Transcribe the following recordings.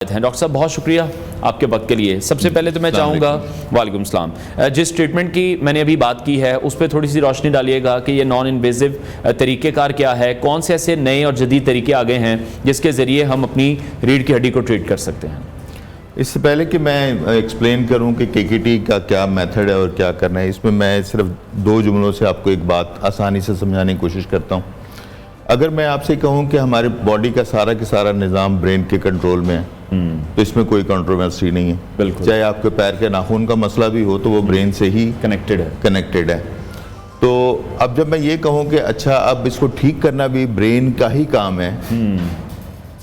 Doctor صاحب بہت شکریہ آپ کے وقت کے لیے. سب سے پہلے تو میں چاہوں گا وعلیکم السلام جس ٹریٹمنٹ کی میں نے ابھی بات کی ہے اس پہ تھوڑی سی روشنی ڈالیے گا کہ یہ نان انویزو طریقہ کار کیا ہے, کون سے ایسے نئے اور جدید طریقے آ گئے ہیں جس کے ذریعے ہم اپنی ریڑھ کی ہڈی کو ٹریٹ کر سکتے ہیں. اس سے پہلے کہ میں ایکسپلین کروں کہ KKT کا کیا میتھڈ ہے اور کیا کرنا ہے, اس میں میں صرف 2 جملوں سے آپ کو ایک بات آسانی سے سمجھانے کی کوشش کرتا ہوں. اگر میں آپ سے کہوں کہ ہمارے باڈی کا سارا نظام برین کے کنٹرول میں ہے تو اس میں کوئی کنٹروورسی نہیں ہے. بالکل. چاہے آپ کے پیر کے ناخن کا مسئلہ بھی ہو تو وہ برین سے ہی کنیکٹڈ ہے. تو اب جب میں یہ کہوں کہ اچھا اب اس کو ٹھیک کرنا بھی برین کا ہی کام ہے,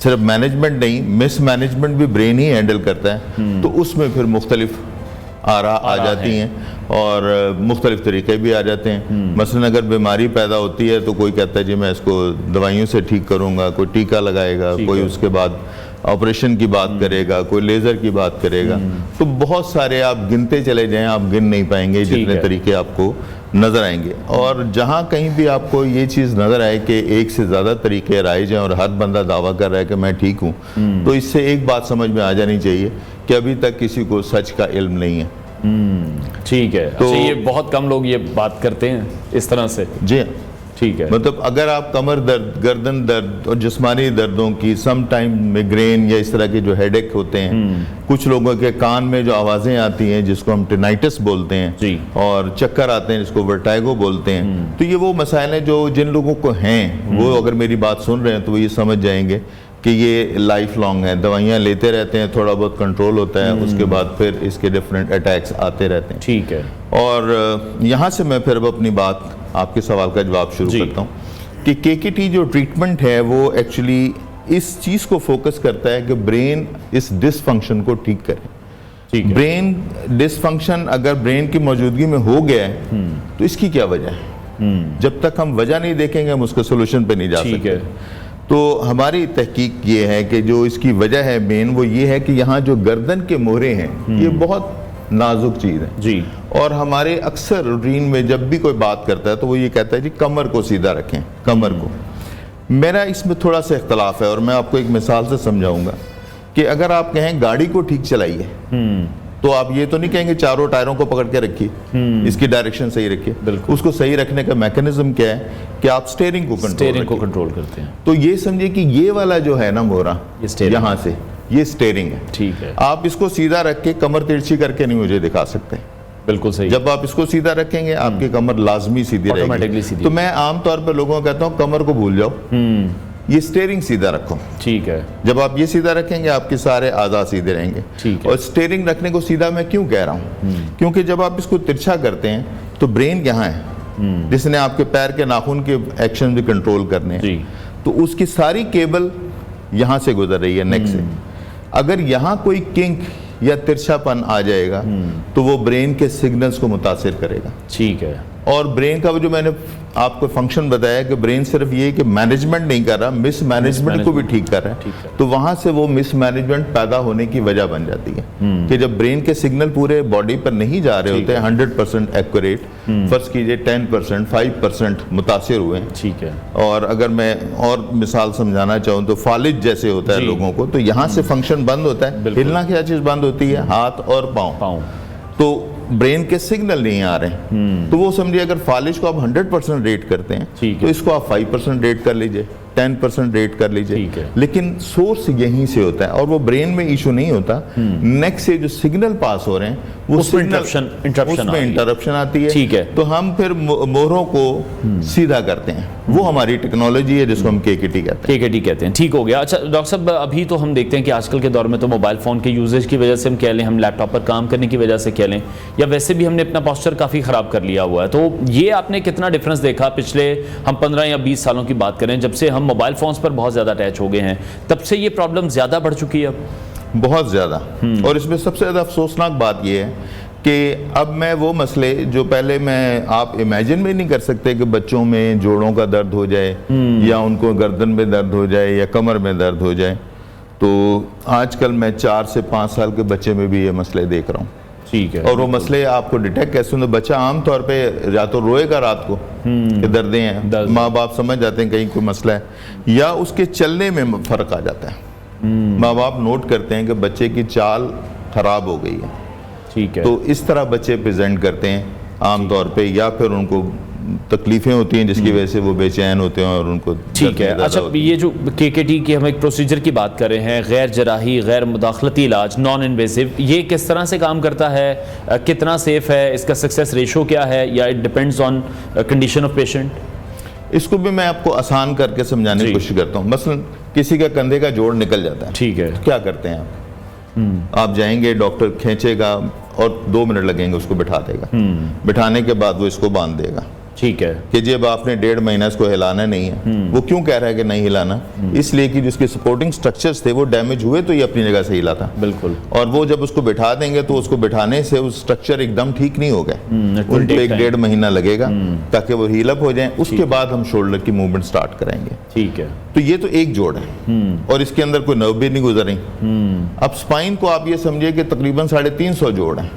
صرف مینجمنٹ نہیں, مس مینجمنٹ بھی برین ہی ہینڈل کرتا ہے, تو اس میں پھر مختلف آراء آ جاتی ہیں اور مختلف طریقے بھی آ جاتے ہیں. مثلا اگر بیماری پیدا ہوتی ہے تو کوئی کہتا ہے جی میں اس کو دوائیوں سے ٹھیک کروں گا, کوئی ٹیکہ لگائے گا, کوئی اس کے بعد آپریشن کی بات کرے گا, کوئی لیزر کی بات کرے گا. تو بہت سارے آپ گنتے چلے جائیں, آپ گن نہیں پائیں گے جتنے طریقے آپ کو نظر آئیں گے. اور جہاں کہیں بھی آپ کو یہ چیز نظر آئے کہ ایک سے زیادہ طریقے رائج ہیں اور ہر بندہ دعویٰ کر رہا ہے کہ میں ٹھیک ہوں, تو اس سے ایک بات سمجھ میں آ جانی چاہیے کہ ابھی تک کسی کو سچ کا علم نہیں ہے. ٹھیک ہے. تو یہ بہت کم لوگ یہ بات کرتے ہیں اس طرح سے. جی ٹھیک ہے. مطلب اگر آپ کمر درد, گردن درد اور جسمانی دردوں کی سم ٹائم میگرین یا اس طرح کے جو ہیڈ ایک ہوتے ہیں, کچھ لوگوں کے کان میں جو آوازیں آتی ہیں جس کو ہم ٹینائٹس بولتے ہیں, اور چکر آتے ہیں جس کو ورٹائگو بولتے ہیں, تو یہ وہ مسائل ہیں جو جن لوگوں کو ہیں وہ اگر میری بات سن رہے ہیں تو وہ یہ سمجھ جائیں گے کہ یہ لائف لانگ ہے. دوائیاں لیتے رہتے ہیں, تھوڑا بہت کنٹرول ہوتا ہے, اس کے بعد پھر اس کے ڈیفرنٹ اٹیکس آتے رہتے ہیں. ٹھیک ہے. اور یہاں سے میں پھر اب اپنی بات آپ کے سوال کا جواب شروع کرتا ہوں کہ KKT جو ٹریٹمنٹ ہے وہ ایکچولی اس چیز کو فوکس کرتا ہے کہ برین اس ڈس فنکشن کو ٹھیک کرے. برین ڈس فنکشن اگر برین کی موجودگی میں ہو گیا ہے تو اس کی کیا وجہ ہے, جب تک ہم وجہ نہیں دیکھیں گے ہم اس کے سولوشن پہ نہیں جا سکتے. تو ہماری تحقیق یہ ہے کہ جو اس کی وجہ ہے مین وہ یہ ہے کہ یہاں جو گردن کے مہرے ہیں یہ بہت نازک چیز ہے جی, اور ہمارے اکثر روٹین میں جب بھی کوئی بات کرتا ہے تو وہ یہ کہتا ہے جی کمر کو سیدھا رکھیں, کمر کو. میرا اس میں تھوڑا سا اختلاف ہے اور میں آپ کو ایک مثال سے سمجھاؤں گا کہ اگر آپ کہیں گاڑی کو ٹھیک چلائیے تو آپ یہ تو نہیں کہیں گے چاروں ٹائروں کو پکڑ کے رکھیے, اس کی ڈائریکشن صحیح رکھیے. اس کو صحیح رکھنے کا میکنزم کیا ہے کہ آپ سٹیئرنگ کو کنٹرول کرتے ہیں. تو یہ سمجھے کہ یہ والا جو ہے نا مورا یہاں سے یہ سٹیئرنگ ہے. ٹھیک ہے. آپ اس کو سیدھا رکھ کے کمر ترچھی کر کے نہیں مجھے دکھا سکتے. بالکل صحیح. جب آپ اس کو سیدھا رکھیں گے آپ کی کمر لازمی سیدھی رہے گی. تو میں عام طور پہ لوگوں کو کہتا ہوں کمر کو بھول جاؤ, یہ سٹیئرنگ سیدھا رکھو. ٹھیک ہے. جب آپ یہ سیدھا رکھیں گے آپ کے سارے اعضاء سیدھے رہیں گے. اور سٹیئرنگ رکھنے کو سیدھا میں کیوں کہہ رہا ہوں, کیونکہ جب آپ اس کو ترچھا کرتے ہیں تو برین یہاں ہے جس نے آپ کے پیر کے ناخن کے ایکشن بھی کنٹرول کرنے ہیں, تو اس کی ساری کیبل یہاں سے گزر رہی ہے نیک سے. اگر یہاں کوئی کنک یا ترچھا پن آ جائے گا تو وہ برین کے سگنلز کو متاثر کرے گا. ٹھیک ہے. اور برین کا جو میں نے آپ کو فنکشن بتایا کہ برین صرف یہ کہ مینجمنٹ نہیں کر رہا, مس مینجمنٹ کو بھی ٹھیک کر رہا ہے. تو وہاں سے وہ مس مینجمنٹ پیدا ہونے کی وجہ بن جاتی ہے کہ جب برین کے سگنل پورے باڈی پر نہیں جا رہے ہوتے ہیں 100% ایکوریٹ, فرض کیجئے 10% 5% متاثر ہوئے ہیں. ٹھیک ہے. اور اگر میں اور مثال سمجھانا چاہوں تو فالج جیسے ہوتا ہے لوگوں کو, تو یہاں سے فنکشن بند ہوتا ہے. ہلنا کیا چیز بند ہوتی ہے, ہاتھ اور پاؤں. تو برین کے سگنل نہیں آ رہے ہیں, تو وہ سمجھے اگر فالج کو آپ 100% ریٹ کرتے ہیں تو اس کو آپ 5% ریٹ کر لیجئے, 10% ریٹ کر لیجئے. لیکن سورس یہیں سے ہوتا ہے اور وہ برین میں ایشو نہیں ہوتا, نیک سے جو سگنل پاس ہو رہے ہیں اس میں انٹرپشن آتی ہے. تو ہم پھر مہروں کو سیدھا کرتے ہیں, وہ ہماری ٹیکنالوجی ہے جس کو ہم KKT کہتے ہیں. ٹھیک ہو گیا. اچھا ڈاکٹر صاحب ابھی تو ہم دیکھتے ہیں کہ آج کل کے دور میں تو موبائل فون کے یوزیج کی وجہ سے ہم کہہ لیں, ہم لیپ ٹاپ پر کام کرنے کی وجہ سے کہہ لیں, یا ویسے بھی ہم نے اپنا پوسچر کافی خراب کر لیا ہوا ہے. تو یہ آپ نے کتنا ڈفرنس دیکھا پچھلے ہم 15 یا 20 سالوں کی بات کریں جب سے ہم موبائل فونز پر بہت زیادہ اٹیچ ہو گئے ہیں, تب سے یہ پرابلم زیادہ بڑھ چکی ہے؟ بہت زیادہ. اور اس میں سب سے زیادہ افسوسناک بات یہ ہے کہ اب میں وہ مسئلے جو پہلے میں آپ امیجن بھی نہیں کر سکتے کہ بچوں میں جوڑوں کا درد ہو جائے یا ان کو گردن میں درد ہو جائے یا کمر میں درد ہو جائے, تو آج کل میں 4 سے 5 سال کے بچے میں بھی یہ مسئلے دیکھ رہا ہوں. ٹھیک ہے. اور وہ مسئلے آپ کو ڈیٹیکٹ کیسے ہوں؟ بچہ عام طور پہ یا تو روئے گا رات کو کہ دردیں ہیں, ماں باپ سمجھ جاتے ہیں کہیں کوئی مسئلہ ہے, یا اس کے چلنے میں فرق آ جاتا ہے. ماں باپ نوٹ کرتے ہیں کہ بچے کی چال خراب ہو گئی ہے، ٹھیک ہے، تو اس طرح بچے پریزنٹ کرتے ہیں عام طور پہ، یا پھر ان کو تکلیفیں ہوتی ہیں جس کی وجہ سے وہ بے چین ہوتے ہیں اور ان کو ٹھیک ہے. اچھا یہ جو KKT کی ہم ایک پروسیجر کی بات کر رہے ہیں، غیر جراحی غیر مداخلتی علاج، نان انویسو، یہ کس طرح سے کام کرتا ہے، کتنا سیف ہے، اس کا سکسیس ریشو کیا ہے، یا it depends on condition of patient? اس کو بھی میں آپ کو آسان کر کے سمجھانے کی کوشش کرتا ہوں. مثلا کسی کا کندھے کا جوڑ نکل جاتا ہے، ٹھیک ہے، کیا کرتے ہیں آپ جائیں گے، ڈاکٹر کھینچے گا اور 2 منٹ لگیں گے، اس کو بٹھا دے گا، بٹھانے کے بعد وہ اس کو باندھ دے گا، ٹھیک ہے، کہ جب آپ نے 1.5 مہینہ اس کو ہلانا نہیں ہے. وہ کیوں کہہ رہا ہے کہ نہیں ہلانا؟ اس لیے کہ جس کے سپورٹنگ سٹرکچرز تھے وہ ڈیمیج ہوئے تو یہ اپنی جگہ سے ہلا تھا، بالکل، اور وہ جب اس کو بٹھا دیں گے تو اس کو بٹھانے سے اس سٹرکچر ایک دم ٹھیک نہیں ہوگا، ان کو 1.5 مہینہ لگے گا تاکہ وہ ہیل اپ ہو جائیں. اس کے بعد ہم شولڈر کی موومنٹ سٹارٹ کریں گے. ٹھیک ہے، تو یہ تو ایک جوڑ ہے اور اس کے اندر کوئی نرو بھی نہیں گزر رہی. اب سپائن کو آپ یہ سمجھے کہ تقریباً 350 جوڑ ہیں،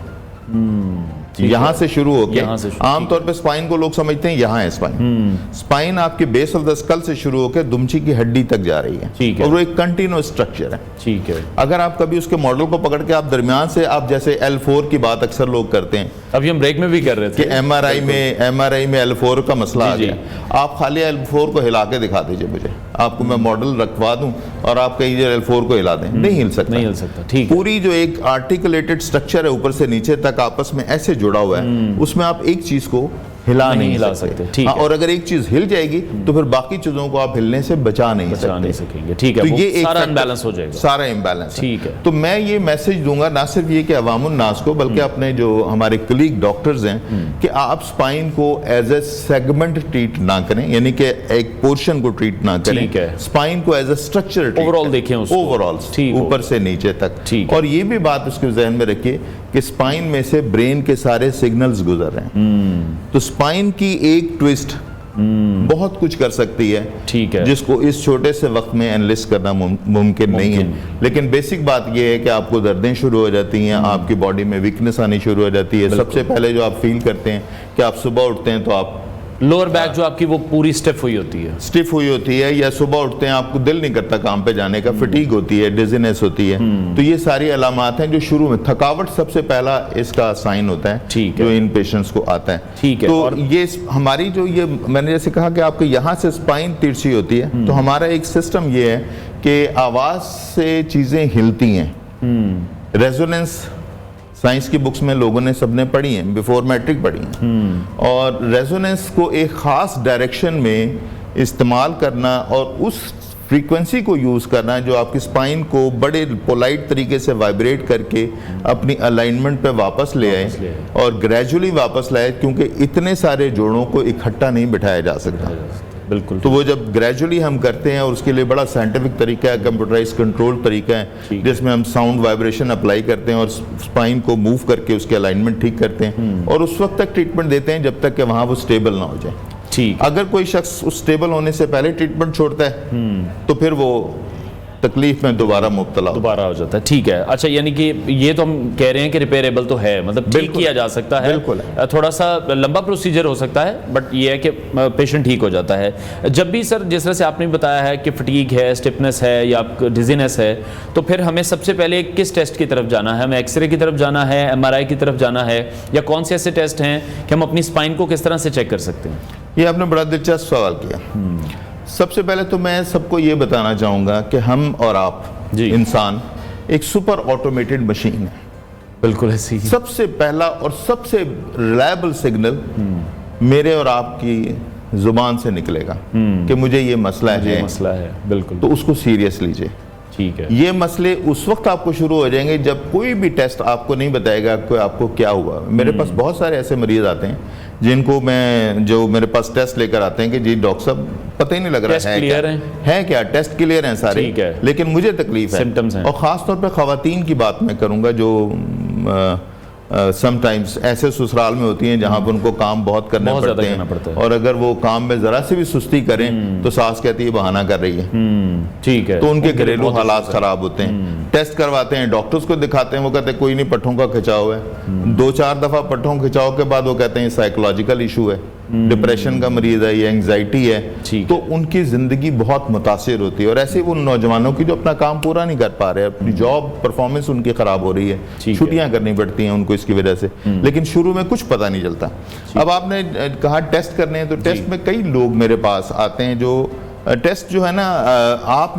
یہاں سے شروع ہو کے، عام طور پہ سپائن کو لوگ سمجھتے ہیں یہاں ہے سپائن. سپائن آپ کے بیس آف دا اسکل سے شروع ہو کے دمچی کی ہڈی تک جا رہی ہے، اور وہ ایک کنٹینیوس سٹرکچر ہے. ٹھیک ہے، اگر آپ کبھی اس کے ماڈل کو پکڑ کے آپ درمیان سے، آپ جیسے L4 کی بات اکثر لوگ کرتے ہیں، ابھی ہم بریک میں بھی کر رہے تھے کہ ایم آر آئی میں L4 کا مسئلہ آ گیا، آپ خالی L4 کو ہلا کے دکھا دیجئے مجھے، آپ کو میں ماڈل رکھوا دوں اور آپ کہیں L4 کو ہلا دیں، نہیں ہل سکتا، نہیں ہل سکتا. ٹھیک ہے، پوری جو ایک آرٹیکولیٹڈ سٹرکچر ہے اوپر سے نیچے تک آپس میں ایسے جڑا ہوا ہے، اس میں آپ ایک چیز کو ہلا نہیں سکتے. اور اگر ایک چیز ہل جائے گی تو پھر باقی چیزوں کو آپ ہلنے سے بچا نہیں سکیں گے. ٹھیک ہے، تو یہ سارا امبیلنس ہو جائے گا، سارا امبیلنس. ٹھیک ہے، تو میں یہ میسج دوں گا نہ صرف یہ کہ عوام الناس کو، بلکہ اپنے جو ہمارے کلیگ ڈاکٹرز ہیں، کہ آپ سپائن کو ایز اے سیگمنٹ ٹریٹ نہ کریں، یعنی کہ ایک پورشن کو ٹریٹ نہ کریں، سپائن کو as a structure over all دیکھیں، اوور آل اوپر سے نیچے تک. اور یہ بھی بات اس کے ذہن میں رکھیے کہ سپائن میں سے برین کے سارے سگنلز گزر رہے ہیں، تو سپائن کی ایک ٹویسٹ بہت کچھ کر سکتی ہے، ٹھیک ہے، جس کو اس چھوٹے سے وقت میں انالسٹ کرنا ممکن نہیں ہے. لیکن بیسک بات یہ ہے کہ آپ کو دردیں شروع ہو جاتی ہیں، آپ کی باڈی میں ویکنس آنی شروع ہو جاتی ہے. سب سے پہلے جو آپ فیل کرتے ہیں کہ آپ صبح اٹھتے ہیں تو آپ لوور بیک جو آپ کی وہ پوری سٹیف ہوئی ہوتی ہے، یا صبح اٹھتے ہیں آپ کو دل نہیں کرتا کام پہ جانے کا، فٹیگ ہوتی ہے، ڈیزینس ہوتی ہے. تو یہ ساری علامات ہیں جو شروع میں، تھکاوٹ سب سے پہلا اس کا سائن ہوتا ہے جو ان پیشنٹس کو آتا ہے. تو یہ ہماری جو، یہ میں نے جیسے کہا کہ آپ کے یہاں سے سپائن ترچھی ہوتی ہے، تو ہمارا ایک سسٹم یہ ہے کہ آواز سے چیزیں ہلتی ہیں. ریزوننس سائنس کی بکس میں لوگوں نے سب نے پڑھی ہیں، بیفور میٹرک پڑھی ہیں، اور ریزوننس کو ایک خاص ڈائریکشن میں استعمال کرنا اور اس فریکوینسی کو یوز کرنا جو آپ کی سپائن کو بڑے پولائٹ طریقے سے وائبریٹ کر کے اپنی الائنمنٹ پہ واپس لے آئے اور گریجولی واپس لائے، کیونکہ اتنے سارے جوڑوں کو اکٹھا نہیں بٹھایا جا سکتا. بالکل. تو وہ جب گریجولی ہم کرتے ہیں، اور اس کے لیے بڑا سائنٹیفک طریقہ ہے، کمپیوٹرائز کنٹرول طریقہ ہے، جس میں ہم ساؤنڈ وائبریشن اپلائی کرتے ہیں اور سپائن کو موو کر کے اس کے الائنمنٹ ٹھیک کرتے ہیں، اور اس وقت تک ٹریٹمنٹ دیتے ہیں جب تک کہ وہاں وہ سٹیبل نہ ہو جائے. اگر کوئی شخص اس سٹیبل ہونے سے پہلے ٹریٹمنٹ چھوڑتا ہے تو پھر وہ تکلیف میں دوبارہ مبتلا ہو جاتا ہے. ٹھیک ہے. اچھا، یعنی کہ یہ تو ہم کہہ رہے ہیں کہ ریپیریبل تو ہے، مطلب ٹھیک کیا جا سکتا ہے، تھوڑا سا لمبا پروسیجر ہو سکتا ہے، بٹ یہ ہے کہ پیشنٹ ٹھیک ہو جاتا ہے. جب بھی سر جس طرح سے آپ نے بتایا ہے کہ فٹیگ ہے، اسٹفنس ہے یا ڈیزینس ہے، تو پھر ہمیں سب سے پہلے کس ٹیسٹ کی طرف جانا ہے؟ ہمیں ایکس رے کی طرف جانا ہے، MRI کی طرف جانا ہے، یا کون سے ایسے ٹیسٹ ہیں کہ ہم اپنی سپائن کو کس طرح سے چیک کر سکتے ہیں؟ یہ آپ نے بڑا دلچسپ سوال کیا. سب سے پہلے تو میں سب کو یہ بتانا چاہوں گا کہ ہم اور آپ انسان ایک سپر آٹومیٹڈ مشین ہے. بالکل ایسی. سب سے پہلا اور سب سے ریلائبل سگنل میرے اور آپ کی زبان سے نکلے گا کہ مجھے یہ مسئلہ ہے. بالکل. تو اس کو سیریس لیجئے. ٹھیک ہے. یہ مسئلے اس وقت آپ کو شروع ہو جائیں گے جب کوئی بھی ٹیسٹ آپ کو نہیں بتائے گا کہ آپ کو کیا ہوا. میرے پاس بہت سارے ایسے مریض آتے ہیں جن کو جو میرے پاس ٹیسٹ لے کر آتے ہیں کہ جی ڈاکٹر صاحب پتہ ہی نہیں لگ رہا ہے کیا، ٹیسٹ کلیئر ہیں سارے، لیکن مجھے تکلیف ہے. اور خاص طور پہ خواتین کی بات میں کروں گا جو سم ٹائمز ایسے سسرال میں ہوتی ہیں جہاں پر ان کو کام بہت کرنے پڑتے ہیں، اور اگر وہ کام میں ذرا سے بھی سستی کریں تو ساس کہتی ہے بہانہ کر رہی ہے. ٹھیک ہے. تو ان کے گھریلو حالات خراب ہوتے ہیں. ٹیسٹ کرواتے ہیں، ڈاکٹرز کو دکھاتے ہیں، وہ کہتے ہیں کوئی نہیں، پٹھوں کا کھچاؤ ہے. 2-4 دفعہ پٹھوں کھچاؤ کے بعد وہ کہتے ہیں سائیکولوجیکل ایشو ہے. ڈپریشن کا مریض ہے یا انگزائٹی ہے ٹھیک تو ان کی زندگی بہت متاثر ہوتی ہے، اور ایسے وہ نوجوانوں کی جو اپنا کام پورا نہیں کر پا رہے، اپنی جاب پرفارمنس ان کی خراب ہو رہی ہے، چھٹیاں کرنی پڑتی ہیں ان کو اس کی وجہ سے، لیکن شروع میں کچھ پتہ نہیں چلتا۔ اب آپ نے کہا ٹیسٹ کرنے ہیں، تو ٹیسٹ میں کئی لوگ میرے پاس آتے ہیں جو ٹیسٹ جو ہے نا آپ نے